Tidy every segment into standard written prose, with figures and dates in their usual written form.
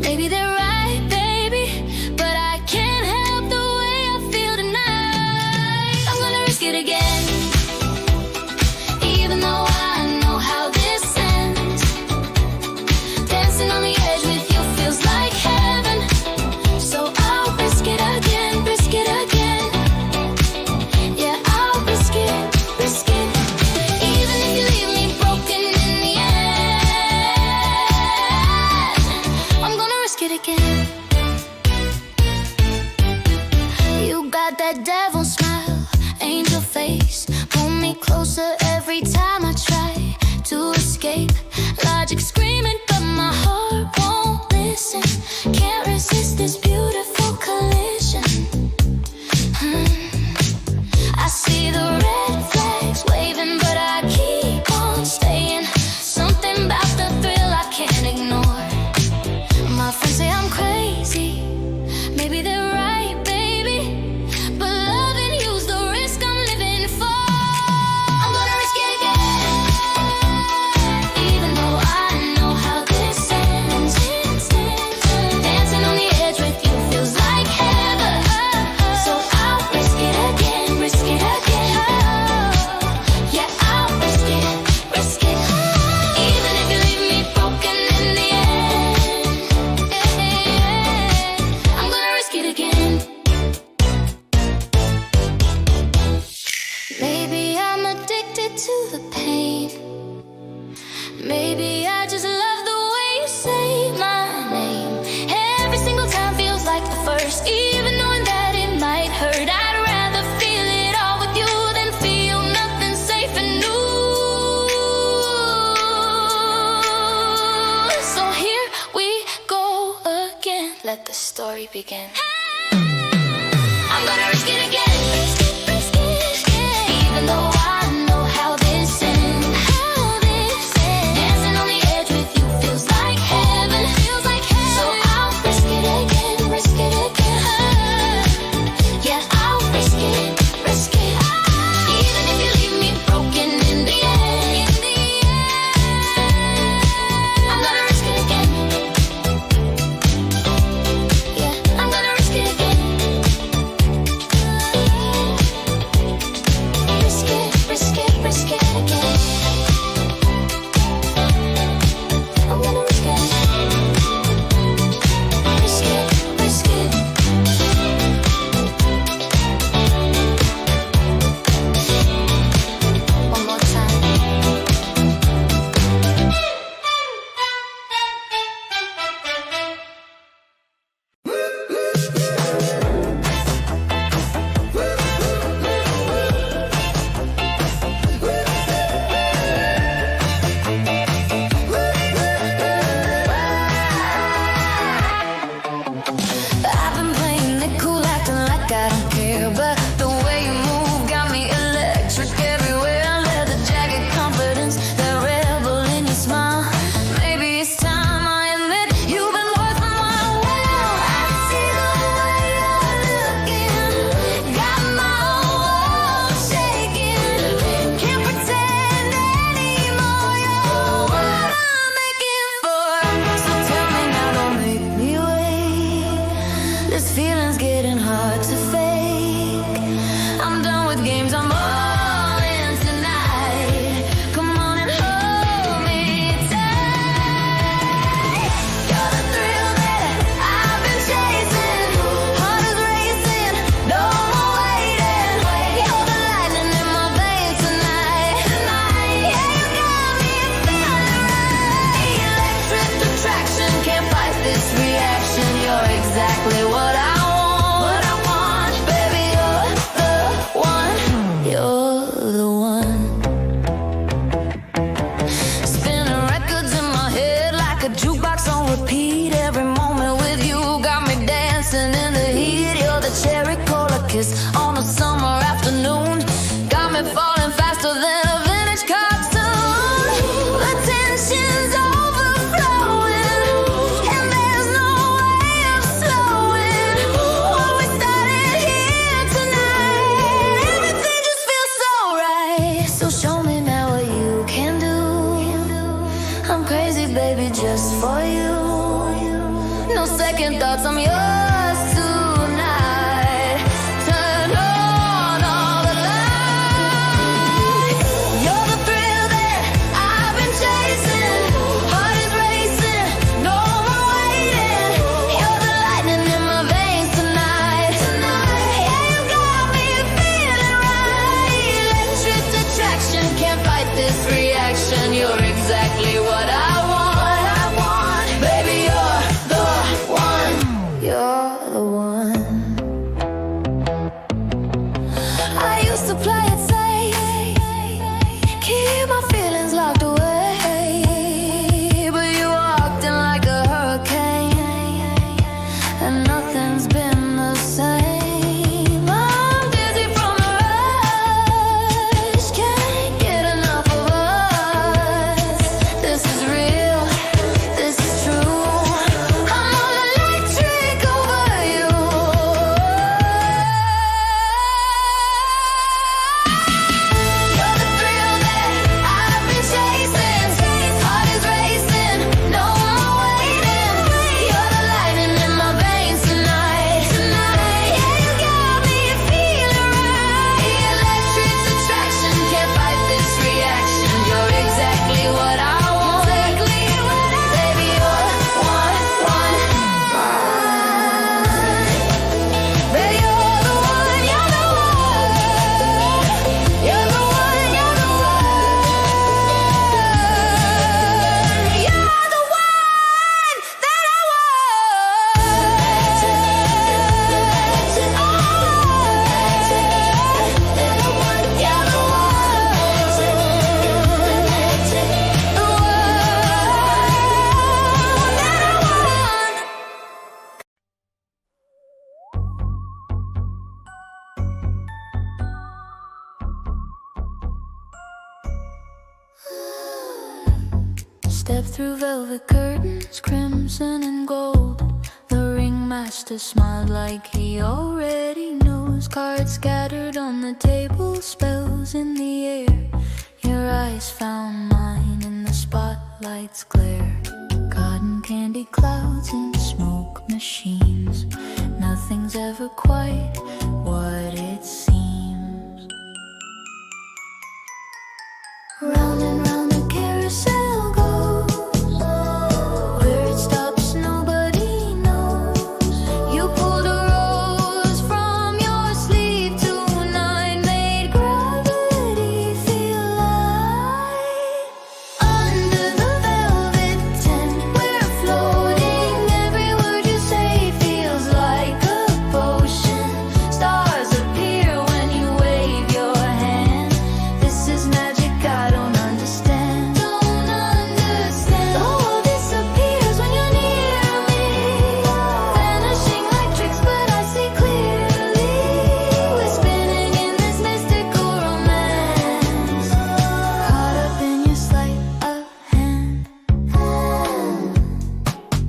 Maybe they're right, baby, but I can't help the way I feel tonight. I'm gonna risk it again, even though I know how this ends. Dancing on the edge with you feels like heaven, so I'll risk it again, risk it again. Yeah, I'll risk it, risk it. Even if you leave me broken in the end, I'm gonna risk it again. You got that devil smile, angel face, pull me closer every time I try to escape. Logic screaming, but my heart won't listen. Can't resist this beautiful collision. I see the red flags waving, but I keep on staying. Something about the thrill I can't ignore. My friends say I'm crazy, maybe they're right, baby, but loving you's the risk I'm living for. I'm gonna risk it again, even though I know how this ends. Dancing on the edge with you feels like heaven, so I'll risk it again, risk it again. Yeah, I'll risk it, risk it. Even if you leave me broken in the end, I'm gonna risk it again. Maybe I'm addicted to the pain. Maybe I just love the way you say my name. Every single time feels like the first, even knowing that it might hurt. I'd rather feel it all with you than feel nothing safe and new. So here we go again. Let the story begin. I'm gonna risk it again, even though I know how this ends. Dancing on the edge with you feels like heaven, so I'll risk it again, risk it again. Yeah, I'll risk it, risk it. Even if you leave me broken in the end, I'm gonna risk it again. Yeah, I'm gonna risk it again. Risk it, risk it, risk it again. I'm gonna risk it. Risk it, risk it. One more time. I've been playing it cool, acting like I don't care, but the way you move got me electric everywhere. Leather jacket, confidence, that rebel in your smile. Maybe it's time I admit you've been worth my while. I see the way you're looking, got my whole world shaking. Can't pretend anymore, you're what I'm making for. So tell me now, don't make me wait. This feeling's getting hard to fake. I'm done with games, I'm all in tonight. Come on and hold me tight. You're the thrill that I've been chasing. Heart is racing, no more waiting. You're the lightning in my veins tonight. Yeah, you got me feeling right. Electric attraction, can't fight this reaction. You're exactly what I want, baby. You're the one, you're the one. Spinning records in my head like a jukebox on repeat. Every moment with you got me dancing in the heat. You're the cherry cola kiss on a summer afternoon. Got me falling faster than a vintage cartoon. The tension's overflowing, and there's no way of slowing. What we started here tonight, everything just feels so right. So show me now what you can do. I'm crazy, baby, just for you. second thoughts, I'm yours tonight. Turn on all the lights. You're the thrill that I've been chasing. Heart is racing, no more waiting. You're the lightning in my veins tonight. Yeah, you got me feeling right. Electric attraction, can't fight this reaction. You're exactly what I want. Baby, you're the one. You're the one. I used to play it safe, keep my feelings locked away, but you walked in like a hurricane, and nothing's been the same. I'm dizzy from the rush, can't get enough of us. This is real, this is true. I'm all electric over you. You're the thrill that I've been chasing. Heart is racing, no more waiting. You're the lightning in my veins tonight. Yeah, you got me feeling right. Electric attraction, can't fight this reaction. You're exactly what I want. Baby, you're one. Baby, you're the one, you're the one. You're the one, you're the one. You're the one that I want. You're the Step through velvet curtains, crimson and gold. The ringmaster smiled like he already knows. Cards scattered on the table, spells in the air. Your eyes found mine in the spotlight's glare. Cotton candy clouds and smoke machines. Nothing's ever quite what it seems. Round and round the carousel goes. Where it stops, nobody knows. You pulled a rose from your sleeve tonight, made gravity feel light. Under the velvet tent, we're floating. Every word you say feels like a potion. Stars appear when you wave your hand. This is magic I don't understand. The world disappears when you're near me, vanishing like tricks, but I see clearly. We're spinning in this mystical romance, caught up in your sleight of hand.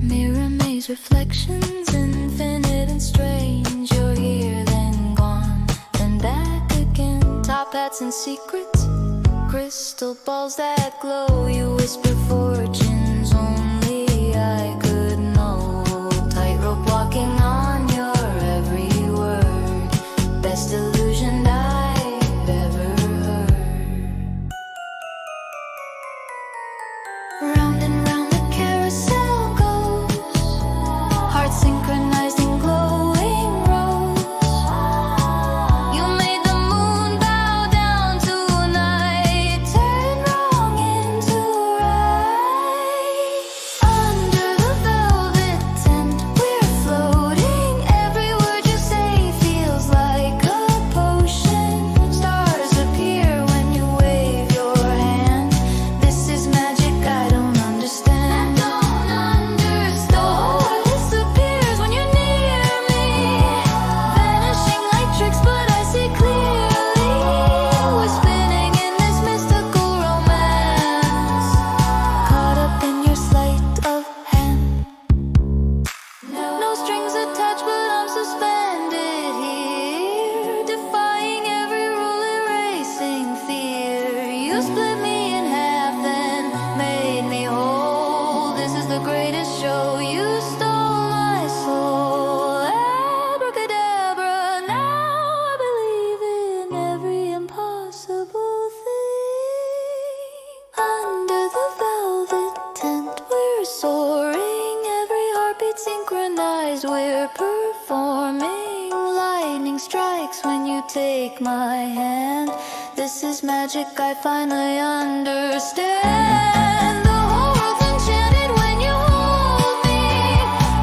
Mirror maze reflections, infinite and strange. You're here, then gone, then back again. Top hats and secrets, crystal balls that glow. You whisper fortunes only I could know. Tightrope walking on your every word. Best illusion I've ever heard. Round and round the carousel goes. Hearts synchronized in glowing rows. You made the moon bow down tonight. Turn wrong into right. heartbeat synchronized, we're performing. Lightning strikes when you take my hand. This is magic, I finally understand. The whole world's enchanted when you hold me.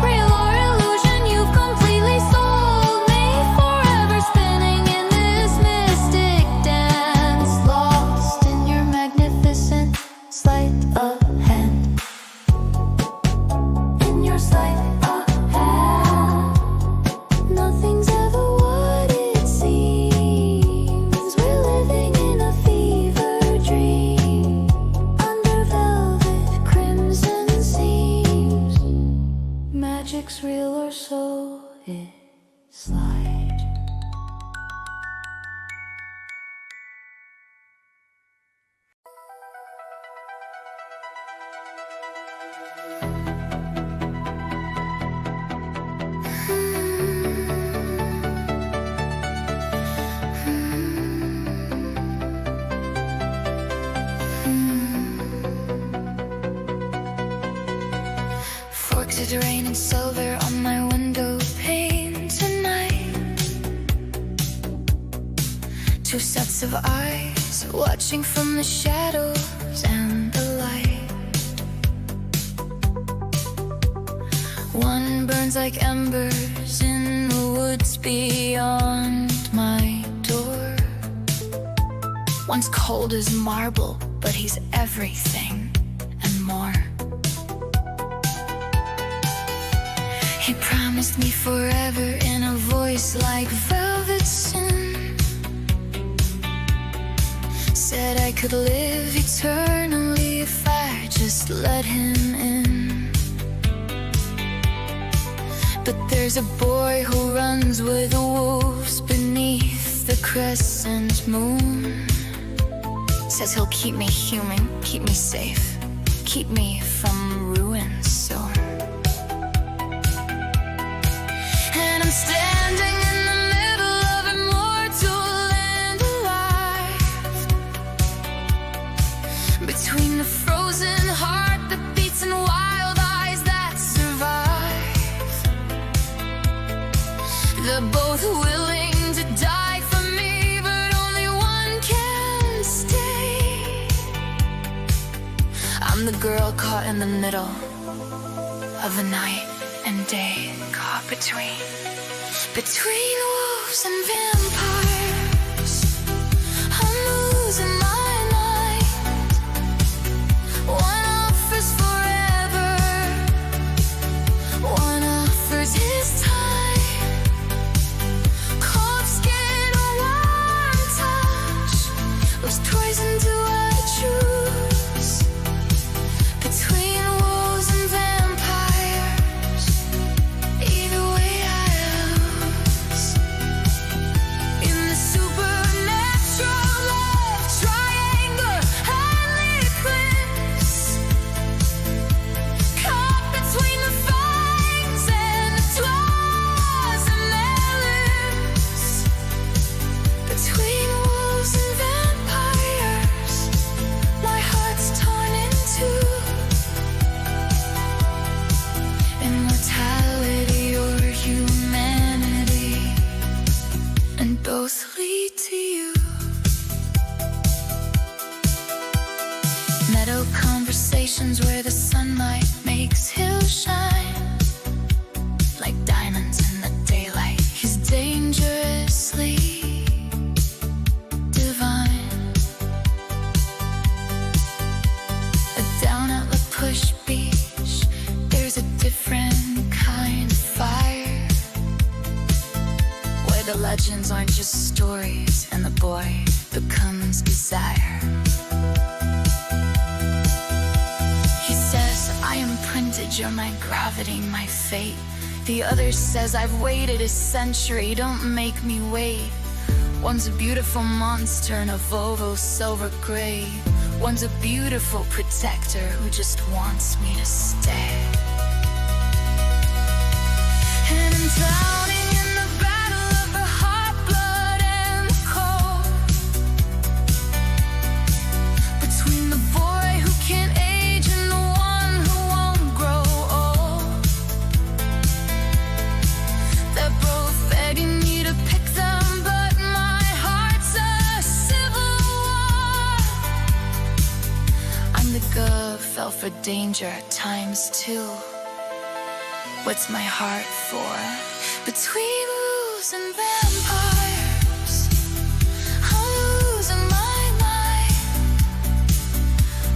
Real or illusion, you've completely sold me. Forever spinning in this mystic dance, lost in your magnificent sleight of hand. In your sleight of hand, nothing's ever what it seems. We're living in a fever dream, under velvet crimson seams. Magic's real, or so it's like. Forks of rain and silver on my window pane tonight. Two sets of eyes watching from the shadows and the light. One burns like embers in the woods beyond my door. One's cold as marble, but he's everything and more. He promised me forever in a voice like velvet sin. Said I could live eternally if I just let him in. But there's a boy who runs with the wolves beneath the crescent moon. Says he'll keep me human, keep me safe, keep me from ruin sore. And I'm standing in the middle of immortal and alive, between the frozen heart that beats and wild eyes that survive. They're both willing to die for me, but only one can stay. I'm the girl caught in the middle of the night and day, caught between wolves and vampires. I'm losing my mind. One offers forever, one offers his time. Cold skin, a warm touch, those poison do I choose? Between wolves and vampires, either way I lose. In the supernatural love triangle, highly eclipse, caught between the fangs and the claws and their lips. Between wolves and vampires, my heart's torn in two. Immortality or humanity, and both lead to you. Meadow conversations where the sunlight makes hills shine like diamonds in the daylight. He's dangerously divine. Down at La Push Beach, there's a different kind of fire, where the legends aren't just stories and the boy becomes desire. He says, I am printed, you're my gravity, my fate. The other says, I've waited a century, don't make me wait. One's a beautiful monster in a Volvo silver gray. One's a beautiful protector who just wants me to stay. And I'm drowning in the battle of the hot blood and the cold, between the boy who can't age and the one who won't grow old. danger times 2. What's my heart for? Between wolves and vampires, I'm losing my mind.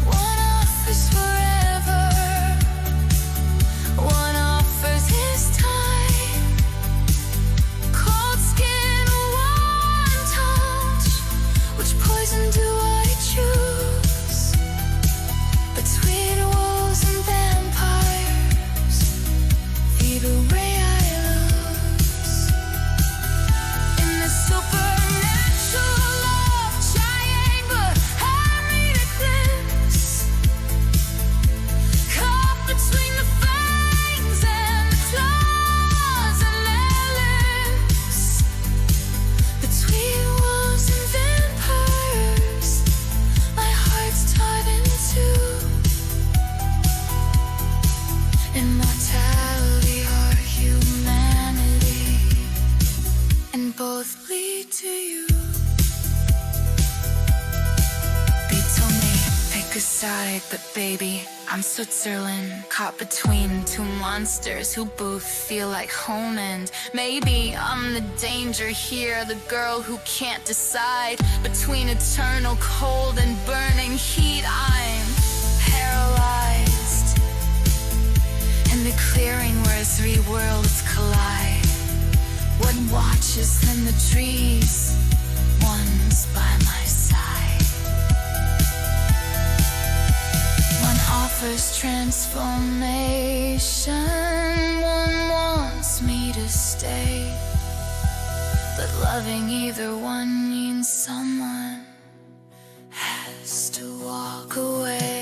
One offers forever, one offers his time. Cold skin, one touch. Which poison do I choose? Between wolves and vampires, either way I lose. In this supernatural love triangle, I need a glimpse. Caught between the fangs and the claws and their lips. Between wolves and vampires, my heart's torn in two. Immortality or humanity, and both lead to you. They told me, pick a side, but baby, I'm Switzerland, caught between two monsters who both feel like home. And maybe I'm the danger here, the girl who can't decide between eternal cold and burning heat. I'm paralyzed in the clearing where 3 worlds collide. One watches in the trees, one's by my side. One offers transformation, one wants me to stay. But loving either one means someone has to walk away.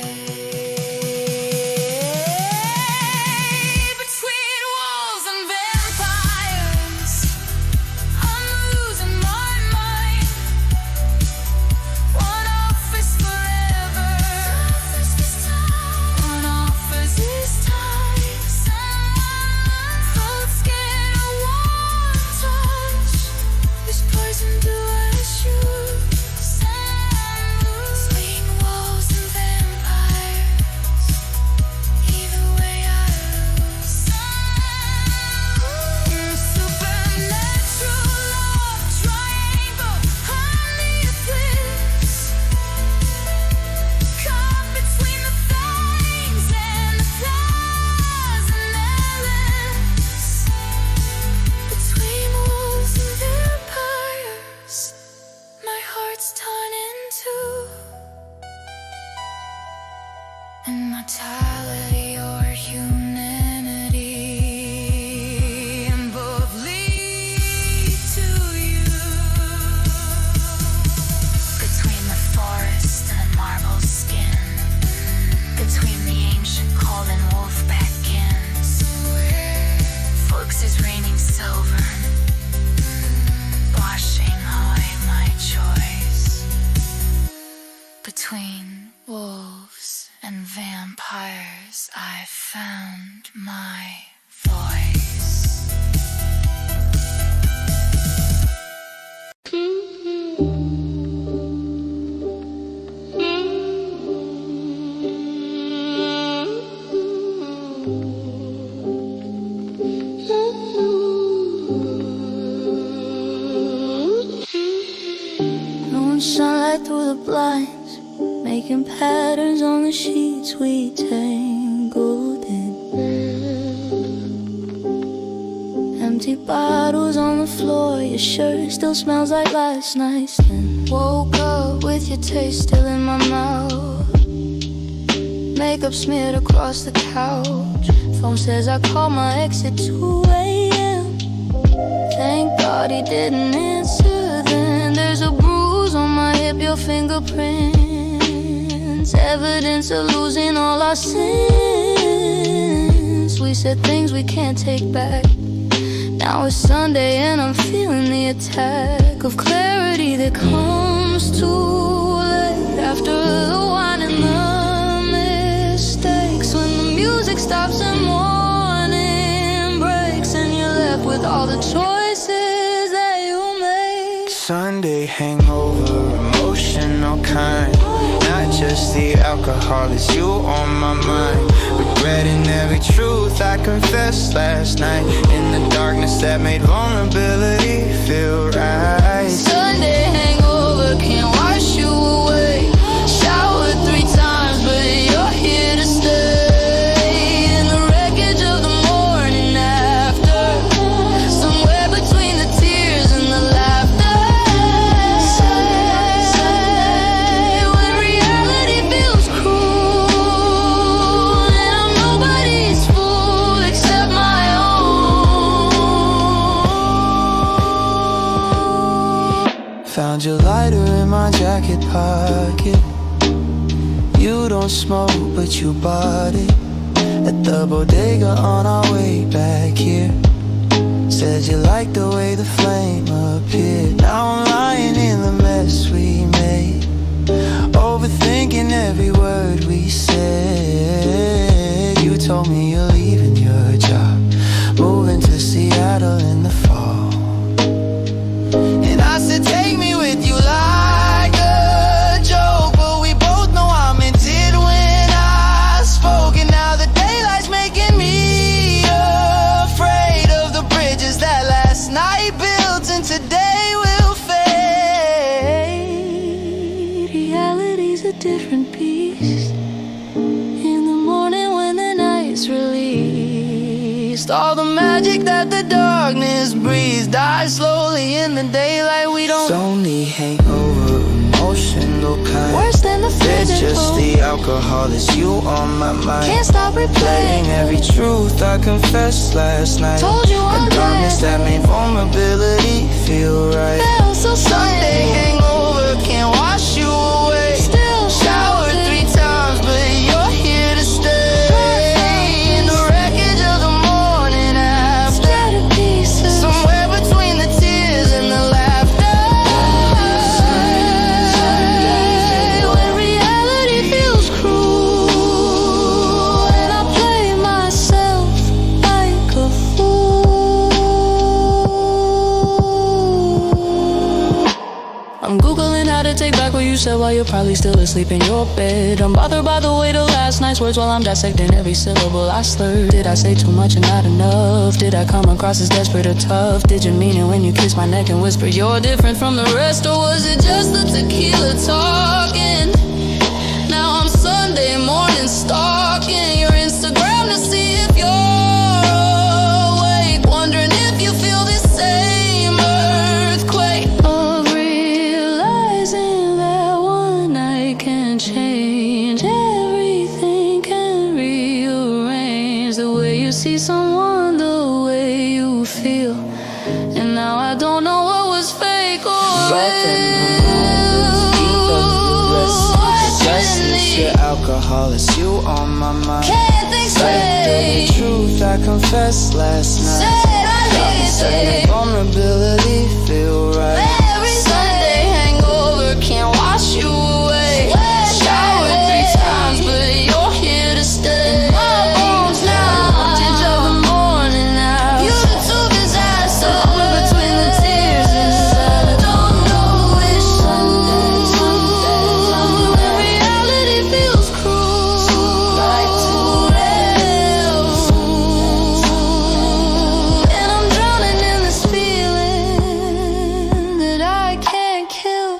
Between wolves and vampires, I'm losing my mind. One offers forever, one offers his time. Cold skin, a warm touch. Which poison do I choose? Between wolves and vampires, either way I lose. In a supernatural love triangle, I need a bliss. Caught between the fangs and the claws and their lips. Between wolves and vampires, my heart's torn in two. Immortality or humanity, and both lead to you. Between the forest and marble skin, between the ancient cold and wolfpack kins, Folks is raining silver, washing away my choice. Between wolves and vampires, I found my voice. Sunlight through the blinds, making patterns on the sheets we tangled in. Empty bottles on the floor, your shirt still smells like last night's sin. Woke up with your taste still in my mouth, makeup smeared across the couch. Phone says I called my ex at 2 a.m. Thank God he didn't answer then. There's a bruise on my hip, your fingerprints, evidence of losing all our sins. We said things we can't take back. Now it's Sunday and I'm feeling the attack of clarity that comes too late. After the wine and the mistakes, when the music stops and morning breaks, and you're left with all the choices that you make. Sunday hangover, emotional now kind. Not just the alcohol, it's you on my mind. Regretting every truth I confessed last night. In the darkness that made vulnerability feel right. Sunday hangover can't wash you away. Showered 3 times, but you're here to stay. In the wreckage of the morning after, somewhere between the tears and the laughter. When reality feels cruel and I'm nobody's fool except my own. Found your lighter in my jacket pocket. You don't smoke, but you bought it at the bodega on our way back here. Said you liked the way the flame appeared. Now I'm lying in the mess we made, overthinking every word we said. You told me you're leaving your job, moving to Seattle in the fall. And I said, take me with you like a joke, but we both know I meant it when I spoke. And now the daylight's making me afraid of the bridges that last night built and today will fade. Reality's a different beast. In the morning when the night's released, all the magic that the darkness breathes dies slowly in the daylight. We don't. It's only hangover, emotional kind. Worse than the It's just physical. the alcohol, it's you on my mind. Can't stop Playing replaying every truth I confessed last night. Told you I'm the darkness glad. that made vulnerability feel right. Felt so Sunday hangover can't wash you away. Still Showered 3 times, but you're here to stay. In the wreckage of the morning after, shattered to pieces. somewhere between the tears and the laughter. When reality feels cruel and I play myself like a fool. I'm Googling how to take back what you said while you're probably still asleep in your bed. I'm bothered by the weight of last night's words while I'm dissecting every syllable I slurred. Did I say too much and not enough? Did I come across as desperate or tough? Did you mean it when you kissed my neck and whisper you're different from the rest? Or was it just the tequila talking? Now I'm Sunday morning stalking your Instagram to see if you're awake, wondering if you feel the same earthquake of realizing that one night can change everything, can rearrange the way you see someone, the way you feel. And now I don't know what was fake or It's your alcohol, it's you on my mind. Can't think Like the straight. truth I confessed last night. Said I Darkness that needed made vulnerability feel right. every Sunday hangover can't wash you away. Showered 3 times, but you're here to stay. My bones now, wreckage of the morning now. You took disaster between the tears and the don't know which Sunday. When reality feels cruel, like too real. And I'm drowning in this feeling that I can't kill.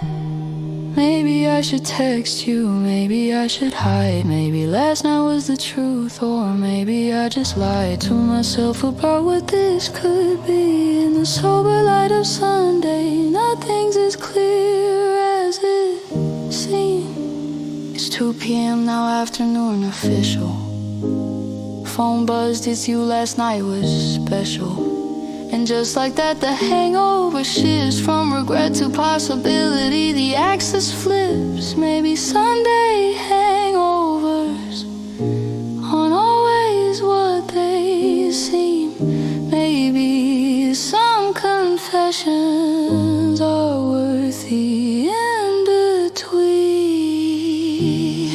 Maybe I should text you, maybe I should hide. Maybe last night was the truth, or maybe I just lied to myself about what this could be. In the sober light of Sunday, nothing's as clear as it seems. It's 2 p.m. now, afternoon official. Phone buzzed, it's you, last night was special. And just like that, the hangover shifts from regret to possibility. The axis flips. Maybe Sunday hangovers aren't always what they seem. Maybe some confessions are worth the in between.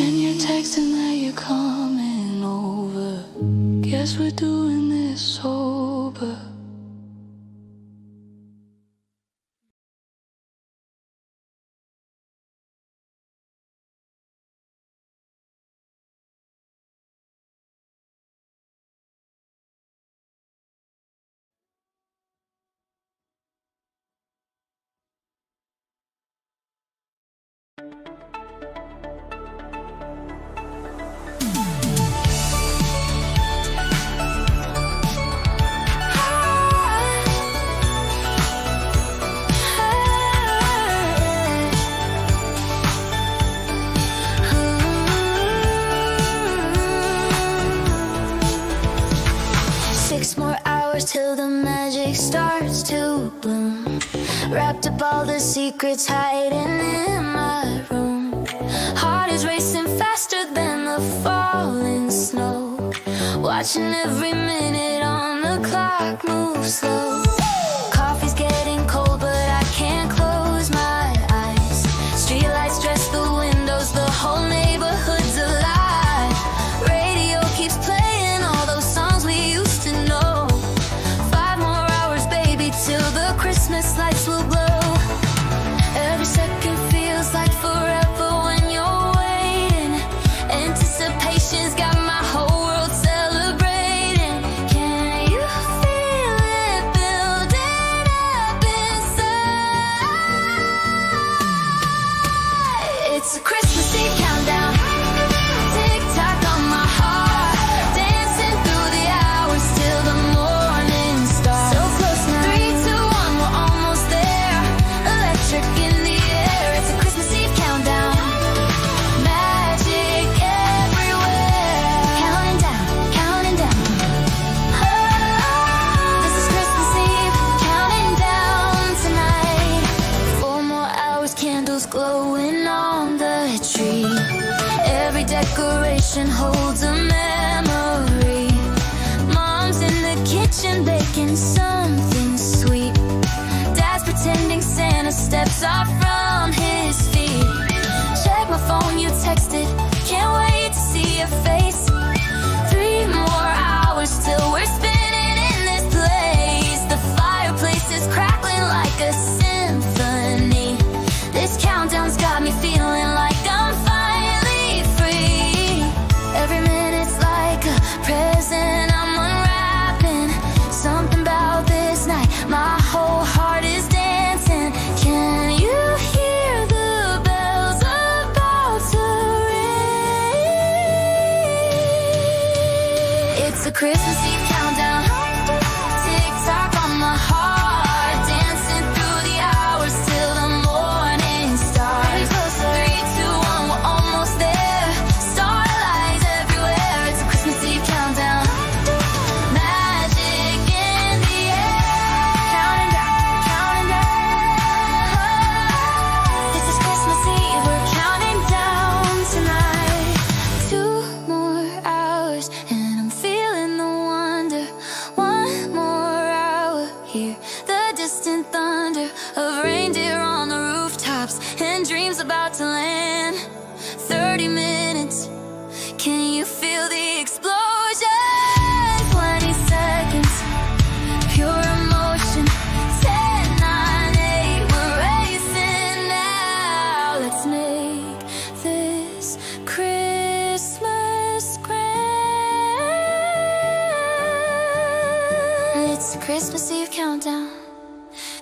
And you're texting that you're coming over. Guess we're doing this sober. hours till the magic starts to bloom. Wrapped up all the secrets hiding in my room. Heart is racing faster than the falling snow. Watching every minute on the clock move slow. Coffee's getting cold, but I can't close my eyes. Streetlights dress the windows, the whole neighborhood's alive. Radio keeps playing all those songs we used to know. 5 more hours, baby, till the Christmas lights will glow. Every second feels like forever when you're waiting. Anticipation's got my whole world celebrating. Can you feel it building up inside? It's a Christmas Eve countdown. Tick tock on my heart, dancing through the hours till the morning starts. So close now. 3, 2, 1, we're almost there. Electric in the air. It's a Christmas Eve countdown. Magic everywhere. Counting down, counting down. Oh, this is Christmas Eve, counting down tonight. 4 more hours, candles glowing on the tree. Every decoration holds a memory. Mom's in the kitchen baking something sweet. Dad's pretending Santa steps off from his feet. Check my phone, you texted. Can't wait to see your face. 3 more hours till we're spinning in this place. The fireplace is crackling like a symphony. This countdown's got me feeling like I'm finally free. Every minute's like a present I'm unwrapping. Something about this night, my whole heart is dancing. Can you hear the bells about to ring? It's a Christmas Eve countdown. Tick tock on my heart, dancing through the hours till the morning starts. 3, 2, 1, we're almost there. Starlights everywhere. It's a Christmas Eve countdown. Magic in the air. Counting down, counting down. This is Christmas Eve, we're counting down tonight. 2 more hours and I'm feeling the wonder. 1 more hour, hear the distant thunder of reindeer on the rooftops and dreams about to land. 30 minutes, can you feel the explosion? 20 seconds, pure emotion. 10, 9, 8, we're racing now. Let's make this Christmas grand. It's the Christmas Eve countdown.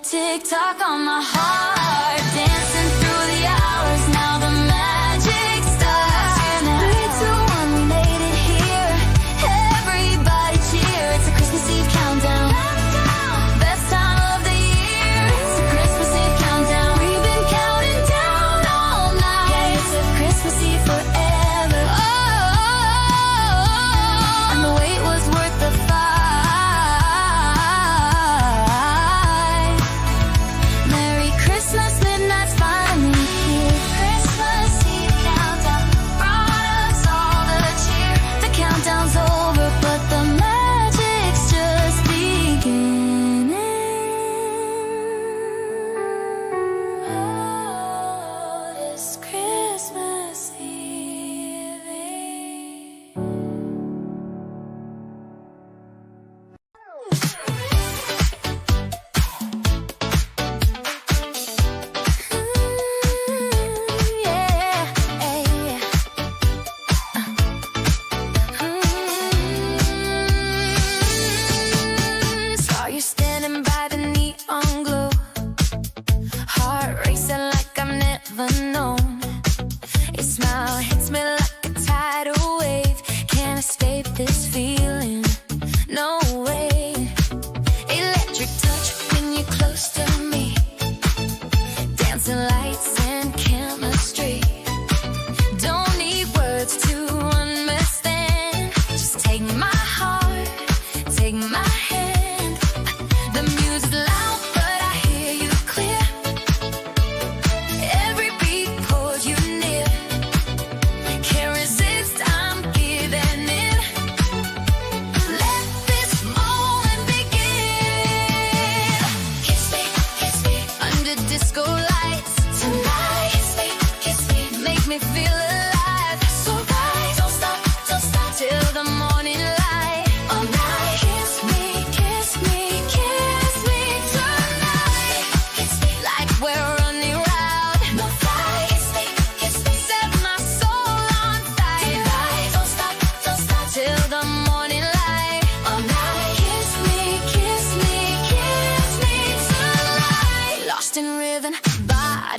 Tick tock on my heart, dancing through the hours. Now the magic starts. 3, 2, 1, we made it here. Everybody cheer. It's a Christmas Eve countdown. Best time of the year. It's a Christmas Eve countdown. We've been counting down all night. Yeah, it's a Christmas Eve forever. Oh, and the wait was worth the fight. Merry Christmas, midnight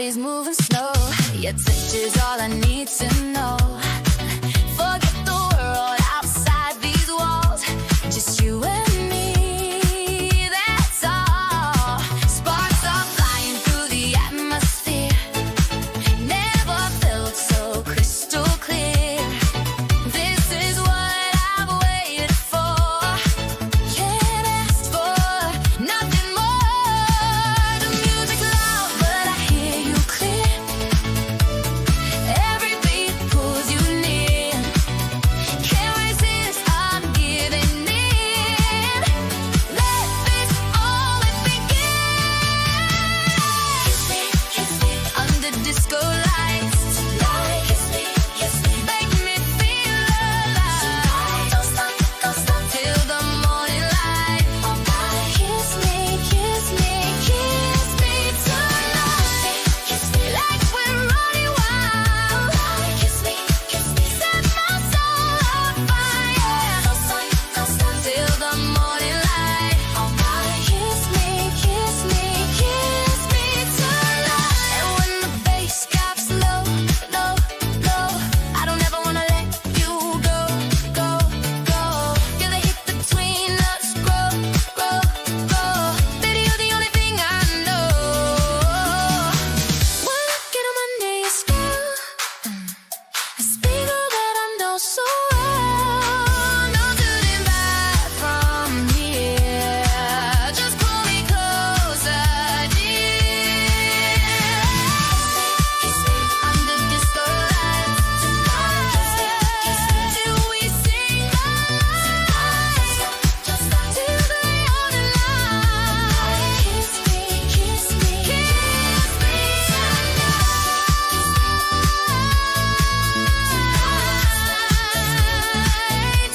body's moving slow. Your touch is all I need to know. Forget the world outside these walls. Just you and me, that's all. Sparks are flying through the atmosphere. Never felt so crystal clear. This is what I've waited for. Can't ask for nothing more. The music's loud, but I hear you clear. Every beat pulls you near. Can't resist, I'm giving in. Let this always begin. Kiss me under disco lights. Kiss me, make me feel alive. Don't stop till the morning light. Kiss me tonight. Like we're running wild. Kiss me, set my soul on fire. Don't stop till the morning light. Kiss me tonight. And when the bass drops low, I don't ever wanna let you go. Feel the heat between us grow. Baby, you're the only thing I know. One look at 'em under your spell. I speak all that I know so well. No turning back from here. Just pull me closer, dear. Under disco lights tonight. Till we sing the lights. Till the morning light. Kiss me tonight.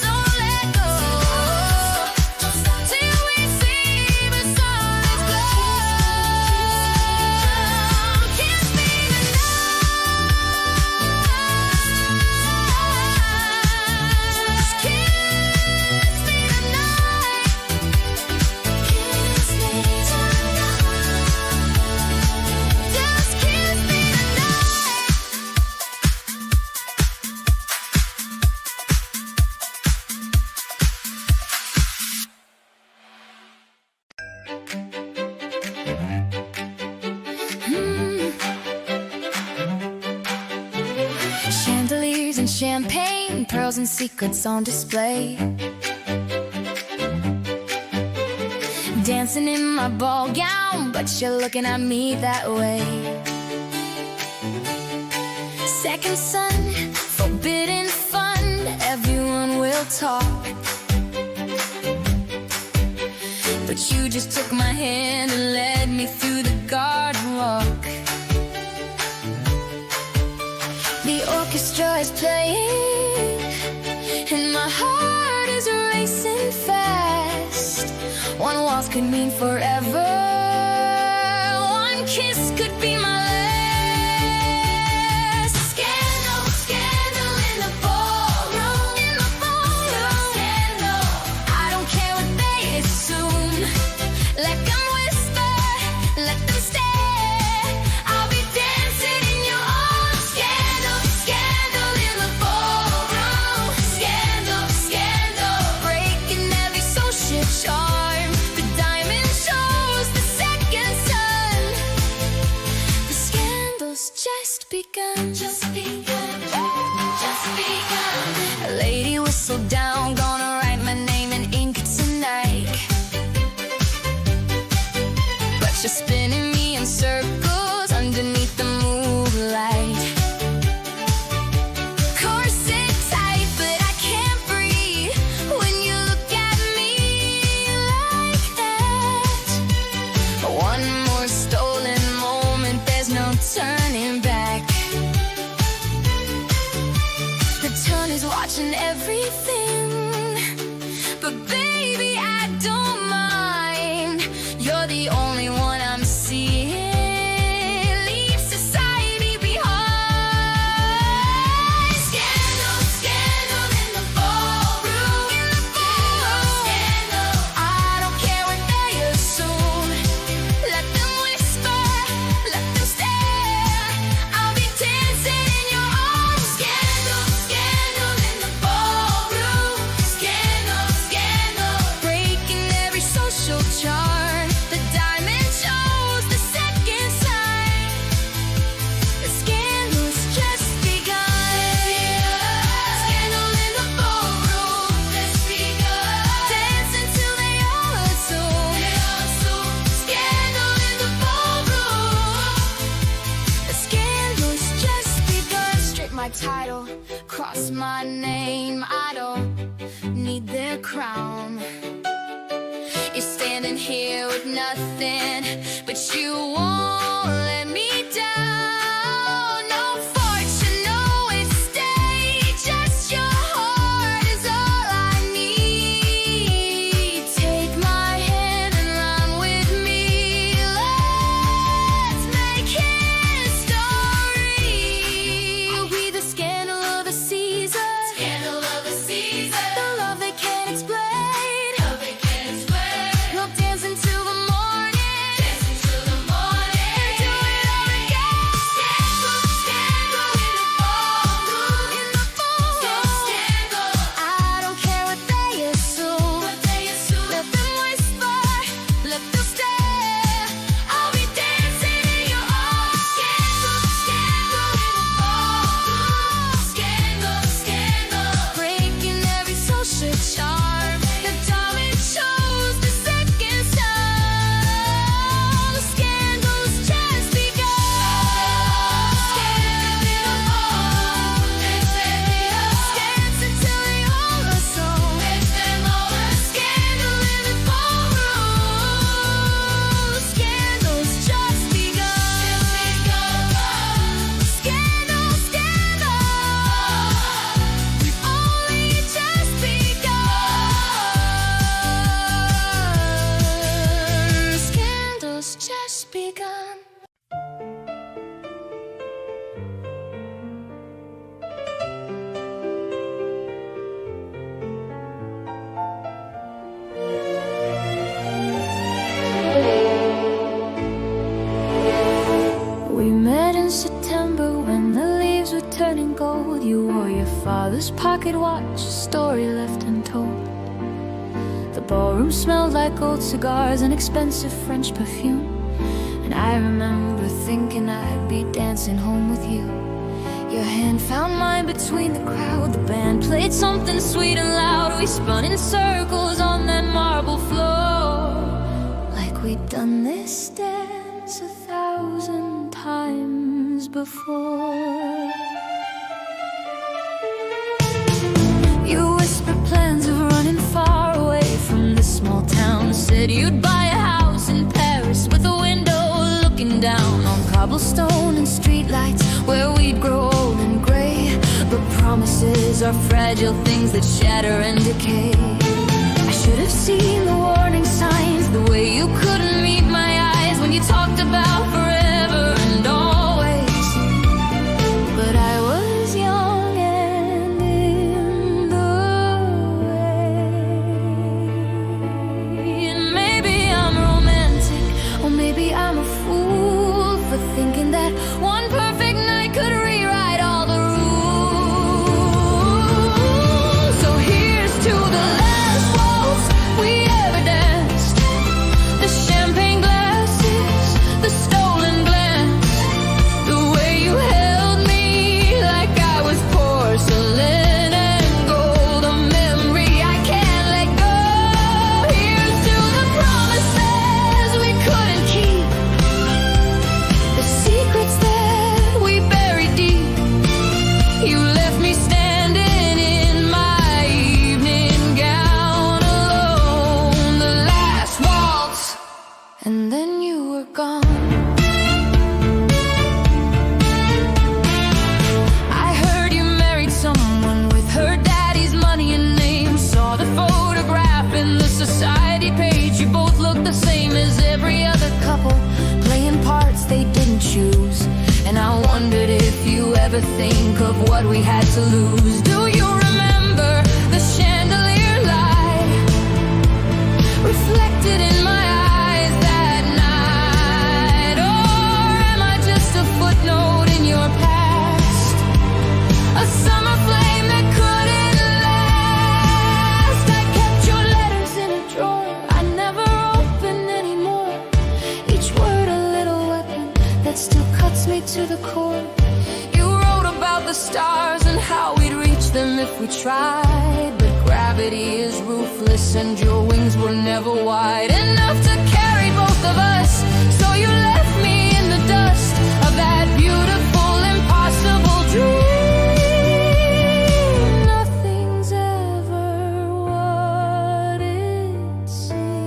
Don't let go. Till we see the sun is glow. Kiss me tonight. Kiss me tonight. Just kiss me tonight. Chandeliers and champagne, pearls and secrets on display. Dancing in my ball gown, but you're looking at me that way. Second son, forbidden fun, everyone will talk. But you just took my hand and led me through the garden walk. The orchestra is playing, and my heart is racing fast. One waltz could mean forever. One kiss could be my last. Scandal in the ballroom. Scandal, I don't care what they assume. Let them whisper, let them stare. I'll be dancing in your arms. Scandal in the ballroom. Scandal, breaking every social charm. The diamond shows the second sun. The scandal's just begun. A lady whistle down, gonna write my name in ink tonight. But you're spinning me in circles underneath the moonlight. Corset tight, but I can't breathe when you look at me like that. One more stolen moment, there's no turning back. The town is watching everything, but baby, I don't mind. You're the only one I'm seeing. Leave society behind. Scandal in the ballroom. Scandal, I don't care what they assume. Let them whisper, let them stare. chart. The diamond shows the second sign. The scandal's just begun. Scandal in the ballroom, just begun. Dancing till they all assume. Scandal in the ballroom. The scandal's just begun. Strip my title, cross my name. I don't need their crown. You're standing here with nothing, but you won't let me down. No fortune, no estate, just your heart is all I need. Take my hand and run with me. Let's make history. We'll be the scandal of the season. Scandal of the season. The love they can't explain. Love they can't explain. We'll dance until the morning. Dance until the morning. And do it all again. Scandal, scandal in the ballroom. In the ballroom. Scandal. I don't care what they assume. What they assume. Let them whisper. Let them stare. I'll be dancing in your arms. Scandal, scandal in the ballroom. Scandal, scandal. Breaking every social charm. The diamond shows the second sound. The scandal's just begun. Scandal in the ballroom. Dance until they all assume. Scandal in the ballroom. The scandal's just begun. Scandal, scandal. We've only just begun. Scandal's just begun. We met in September when the leaves were turning gold. You wore your father's pocket watch, a story left untold. The ballroom smelled like old cigars and expensive French perfume. And I remember thinking I'd be dancing home with you. Your hand found mine between the crowd. The band played something sweet and loud. We spun in circles on that marble floor, like we'd done this dance 1,000 times before. You whispered plans of running far away from this small town. Said you'd buy a house in Paris with a window looking down on cobblestone and streetlights where we'd grow old and gray. But promises are fragile things that shatter and decay. I should have seen the warning signs, the way you couldn't meet my eyes when you talked about forever and always. But I was young and in the way. And maybe I'm romantic, or maybe I'm a fool for thinking that one perfect night could rewrite all the rules. So here's to the last waltz we ever danced. The champagne glasses, the stolen glance, the way you held me like I was porcelain and gold, a memory I can't let go. Here's to the promises we couldn't keep, the secrets that we buried deep. You left me standing in my evening gown alone, the last waltz, and then you were gone. I heard you married someone with her daddy's money and name. Saw the photograph in the society page. You both looked the same as every other couple, playing parts they didn't choose. And I wondered if you ever think of what we had to lose. Do you remember the chandelier light reflected in my eyes that night? Or am I just a footnote in your past, a summer flame that couldn't last? I kept your letters in a drawer I never opened. to the core. You wrote about the stars and how we'd reach them if we tried, but gravity is ruthless and your wings were never wide enough to carry both of us. So you left me in the dust of that beautiful, impossible dream. Nothing's ever what it seems.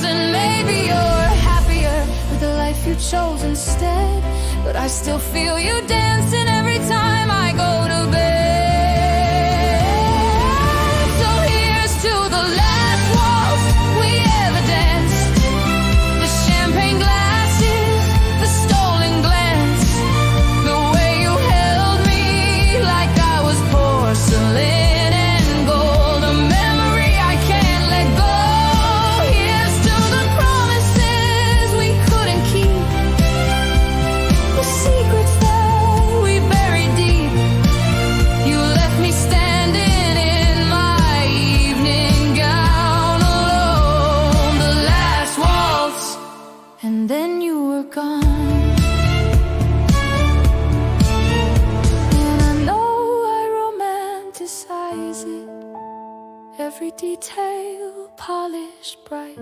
And maybe you're happier with the life you chose instead, but I still feel you dancing every time I go to bed. So here's to the last waltz we ever danced. The champagne glasses, the stolen glance, the way you held me like I was porcelain and gold, a memory I can't let go. Here's to the promises we couldn't keep, the secrets that we buried deep. You left me standing in my evening gown alone, the last waltz, and then you were gone. And I know I romanticize it, every detail polished bright,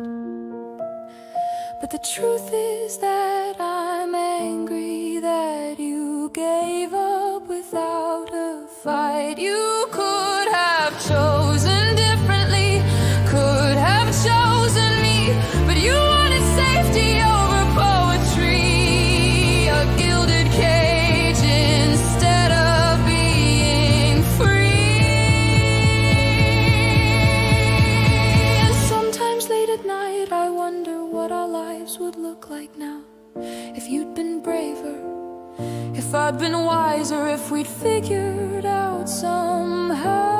but the truth is that I'm angry that you gave up without a fight. You could have chosen differently, could have chosen me, but you wanted safety over poetry, a gilded cage instead of being free. And sometimes late at night I wonder what our lives would look like now if you'd been braver, if I'd been wiser, if we'd figured out somehow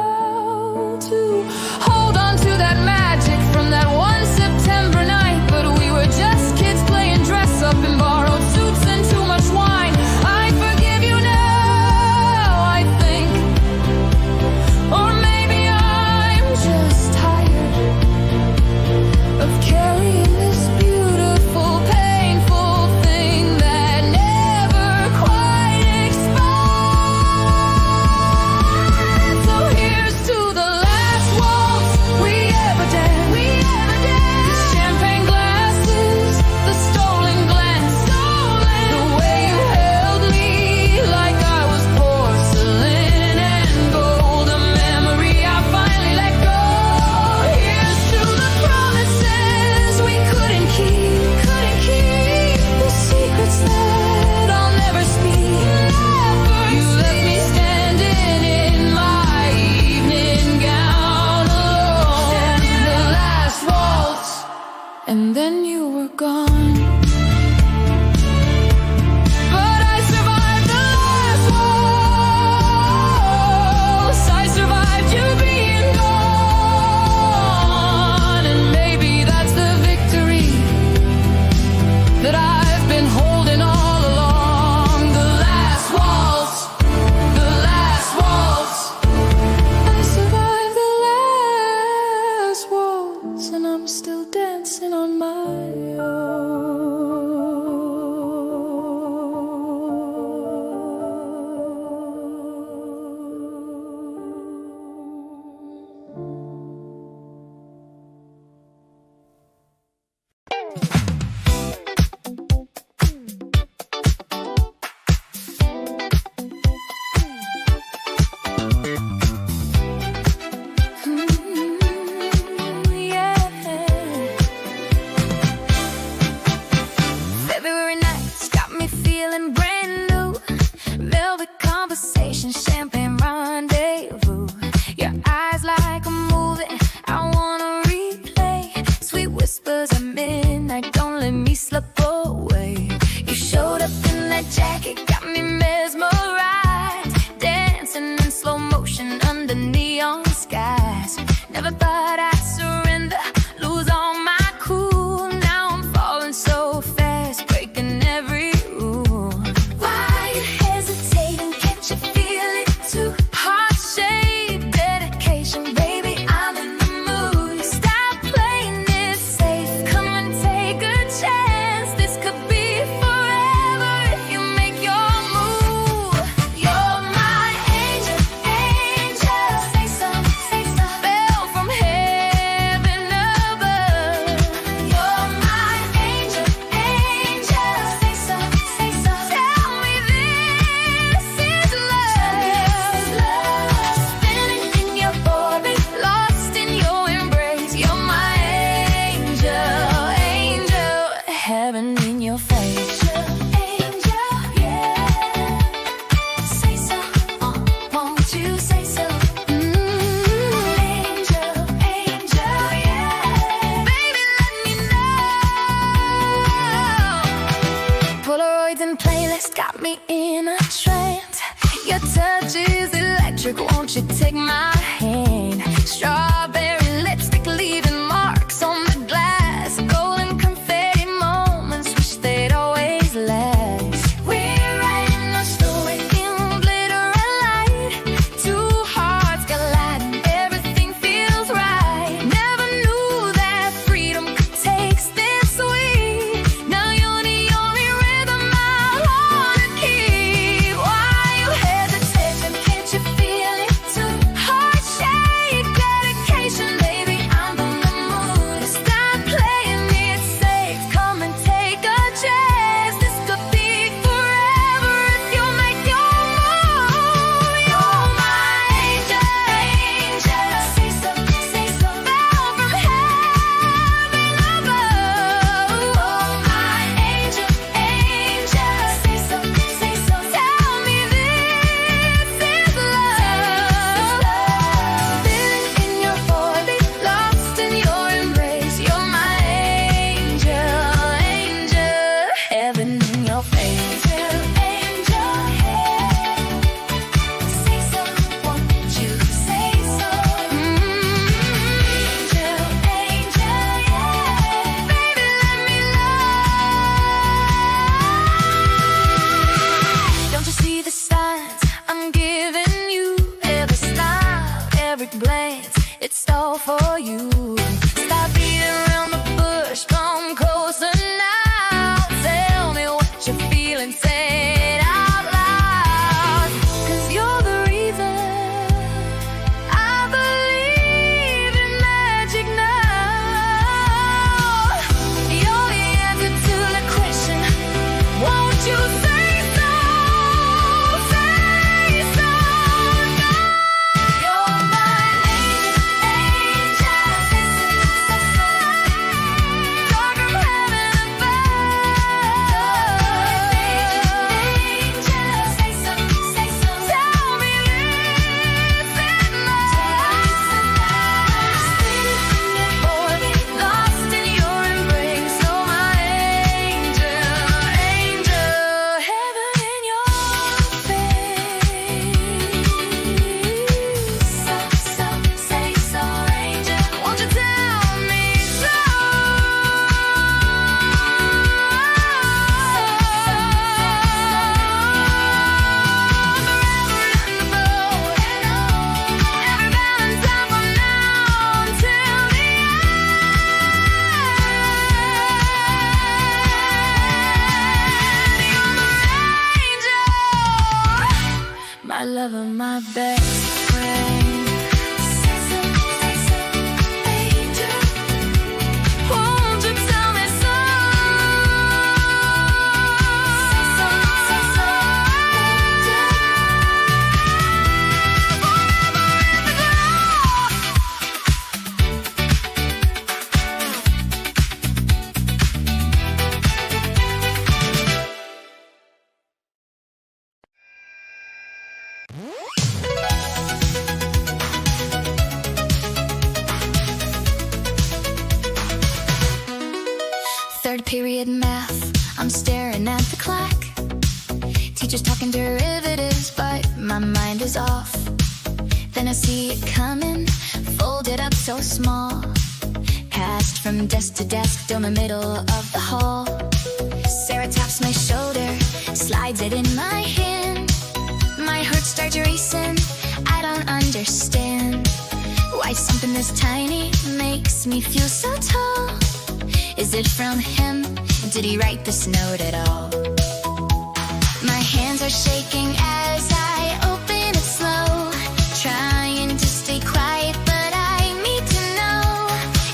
to hold on to that magic from that one September night. But we were just kids playing dress up in borrowed suits and too much wine. I forgive you now, I think, or maybe I'm just tired of carrying this beautiful, painful thing that never quite expired. So here's to the last waltz we ever danced. The champagne glasses, the stolen glance, the way you held me like I was porcelain and gold, a memory I finally let go. Here's to the promises we couldn't keep, the secrets that I'll never speak. You left me standing in my evening gown alone, the last waltz, and then you were gone. But I survived the last waltz, I survived you being gone, and maybe that's the victory that I've been holding all along. The last waltz, the last waltz. I survived the last waltz, and I'm still dancing on my own. got me in a trance. Your touch is electric, won't you take my hand? Strawberry lipstick leaving marks on the glass. Golden confetti moments, wish they'd always last. We're writing a story in glitter and light. Two hearts colliding, everything feels right. Never knew that freedom could taste this sweet. Now you're the only rhythm I wanna keep. Why you hesitate? Can't you feel it too? Heart shape, dedication, baby, I'm in the mood. Stop playing it safe, come and take a chance. This could be forever if you make your move. You're my angel, angel. Say so, say so. Fell from heaven above. Oh, my angel, angel. Say so, say so. Tell me this is love. Feeling in your orbit, lost in your embrace. You're my angel, angel. Heaven in your face. Angel, say so, won't you say so? Angel, angel, baby, let me love. Don't you see the signs I'm giving you? Every smile, every glance, it's all for you. Stop beating around the bush, come closer now. Tell me what you're feeling, say it out loud. 'Cause you're the reason I believe in magic now. You're the answer to the question, won't you say so? Say so now. You're my angel, say so, dark from heaven above. Angel, say so, say so. Tell me this is love. Spinning in your orbit, lost in your embrace. Oh, my angel, angel, heaven in your face. So, so, say so, angel. Won't you tell me so? Every Valentine from now until the end. You're my angel, my lover, my best friend. Say so, angel. Won't you tell me so? Say so, angel. Third period math, I'm staring at the clock. Teacher's talking derivatives, but my mind is off. Then I see it coming, folded up so small. Passed from desk to desk, down the middle of the hall. Sarah taps my shoulder, slides it in my hand. My heart starts racing, I don't understand why something this tiny makes me feel so tall. Is it from him? Did he write this note at all? My hands are shaking as I open it slow, trying to stay quiet, but I need to know.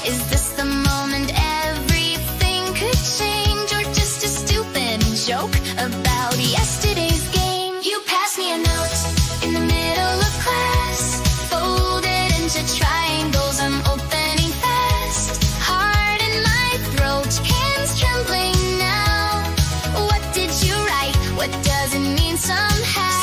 Is this the moment everything could change, or just a stupid joke about yesterday's game? You passed me a note in the middle of class, folded into triangles, I'm opening fast. Heart in my throat, hands trembling now. What did you write? What does it mean somehow?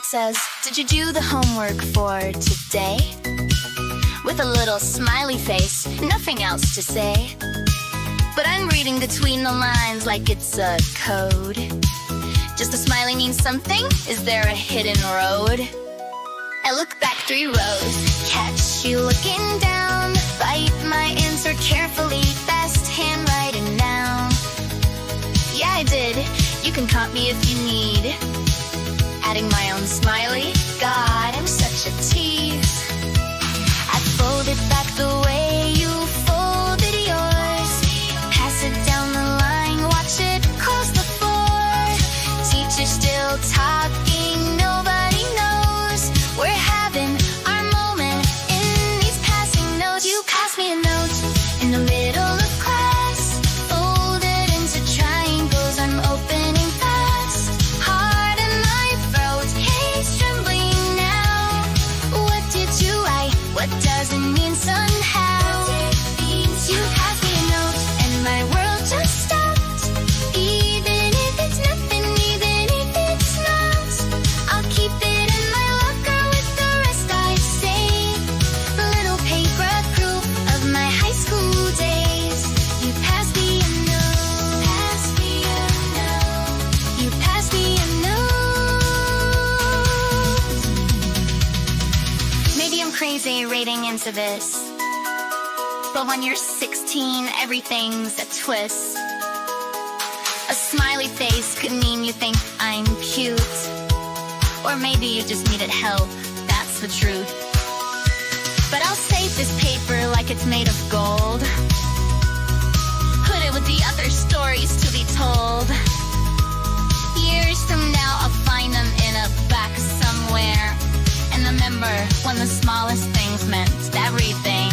says, "Did you do the homework for today?" With a little smiley face, nothing else to say. But I'm reading between the lines like it's a code. Just a smiley means something? Is there a hidden road? I look back 3 rows, catch you looking down. Bite my answer carefully, best handwriting now. Yeah, I did. You can copy me if you need. Adding my own smiley. God, I'm such a tease. I fold it back the way you folded yours. Pass it down the line, watch it cross the floor. Teacher still talking, nobody knows. We're having our moment in these passing notes. You pass me a note in the middle of class. Folded into triangles, I'm opening fast. Heart in my throat, hate's trembling now. What did you write? What does it mean somehow? You pass me a note and my world just stopped. Even if it's nothing, even if it's not, I'll keep it in my locker with the rest I saved. Little paper proof of my high school days. You pass me a note. Pass me a note. You pass me a note. Maybe I'm crazy reading into this, but when you're 16, everything's a twist. A smiley face could mean you think I'm cute, or maybe you just needed help, that's the truth. But I'll save this paper like it's made of gold. Put it with the other stories to be told. Years from now I'll find them in a back somewhere, and remember when the smallest things meant everything.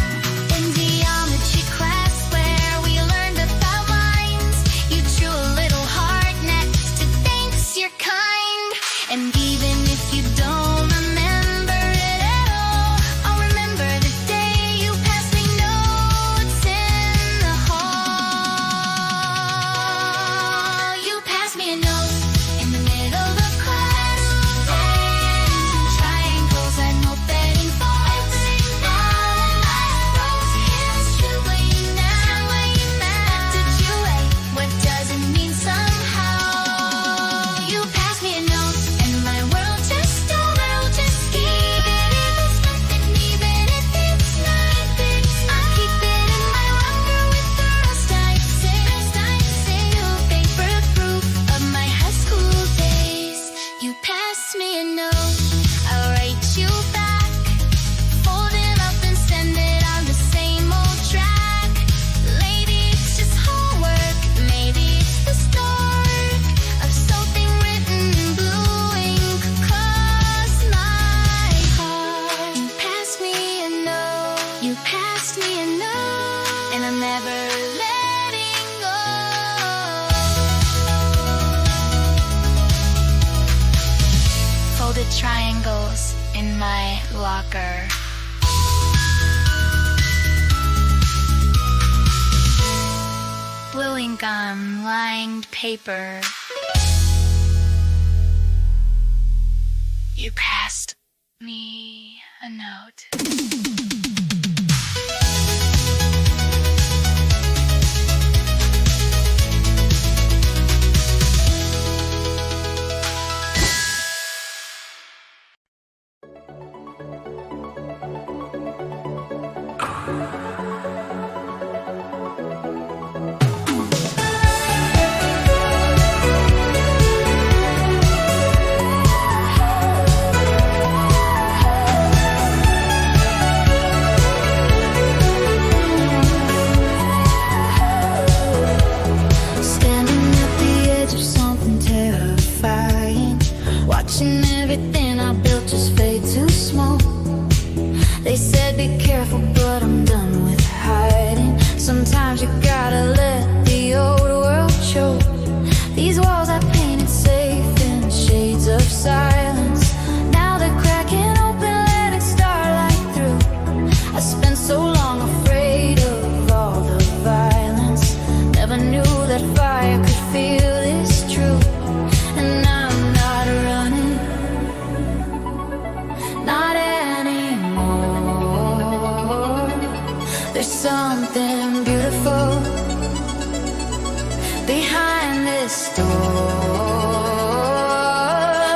In geometry class where we learned about lines, you drew a little heart next to thanks, you're kind. And even if you don't remember it at all, I'll remember the day you passed me notes in the hall. You passed me a note in the middle of class. Folded into triangles, I'm opening thoughts. All in my throat, hands trembling now. What did you write? What does it mean somehow? You passed me a note and my world just stopped. Even if it's nothing, even if it's not, I'll keep it in my locker with the rest I saved. Little paper proof of my high school days. You passed me a note, I'll write you back. Fold it up and send it on the same old track. Maybe it's just homework, maybe it's the start of something written in blue ink across my heart. You passed me a note, you passed me a note, and I'm never letting go. Folded triangles in my locker. Blue ink on lined paper. You passed me a note. Standing at the edge of something terrifying, watching everything I built just fade to smoke. They said be careful, but I'm done with hiding. Sometimes you gotta let the old world show. These walls I painted safe in shades of silence. Now they're cracking open, letting starlight through. I spent so long afraid of all the violence. Never knew that fire could feel this true. And I'm not running, something beautiful behind this door.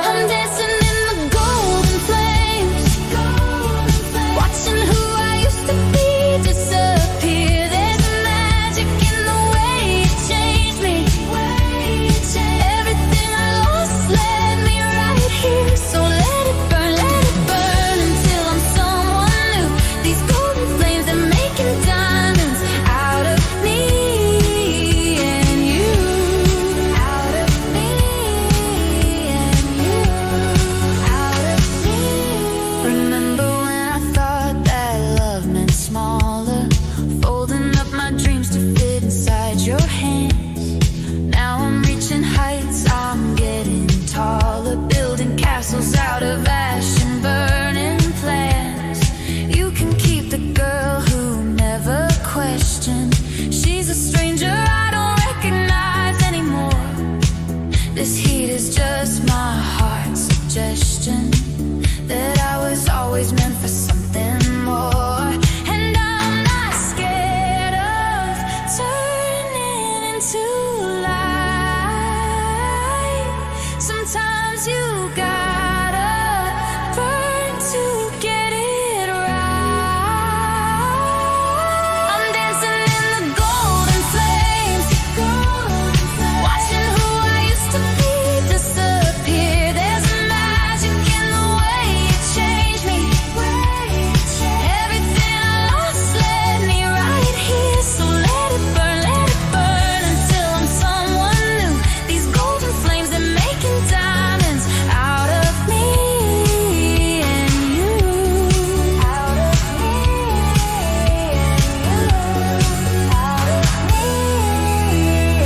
I'm dancing in the golden flames, watching who I used to be disappear. There's magic in the way you changed me. Everything I lost led me right here. So let it burn until I'm someone new. These golden flames are making diamonds out of me and you. Out of me and you. Out of me. Remember when I thought that love meant smaller, folding up my dreams to fit inside your hands. Now I'm reaching heights, I'm getting taller, building castles out of ash and burning plans. You can keep the girl who never questioned. She's a stranger I don't recognize anymore. This heat is just my heart's suggestion that I was always meant for something more. And I'm not scared of turning into light. Sometimes you gotta burn to get it right. I'm dancing in the golden flames, watching who I used to be disappear. There's magic in the way you changed me. Everything I lost led me right here. So let it burn until I'm someone new. These golden flames are making diamonds out of me and you. Out of me and you. Out of me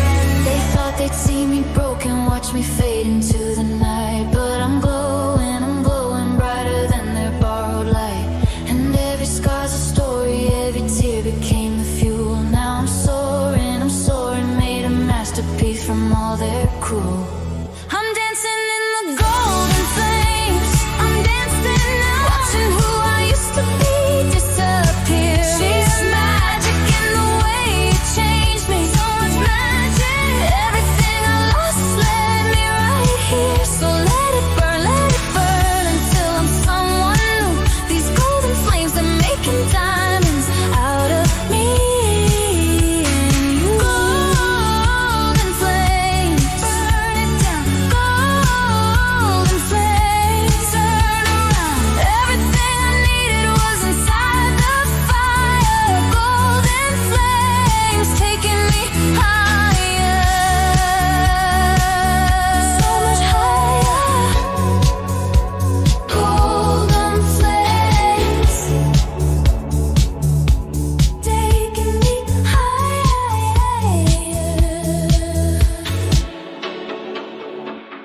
and they thought they'd see me broken, watch me fade into the night. But I'm glowing brighter than their borrowed light. And every scar's a story, every tear became the fuel. Now I'm soaring, made a masterpiece from all their cruel.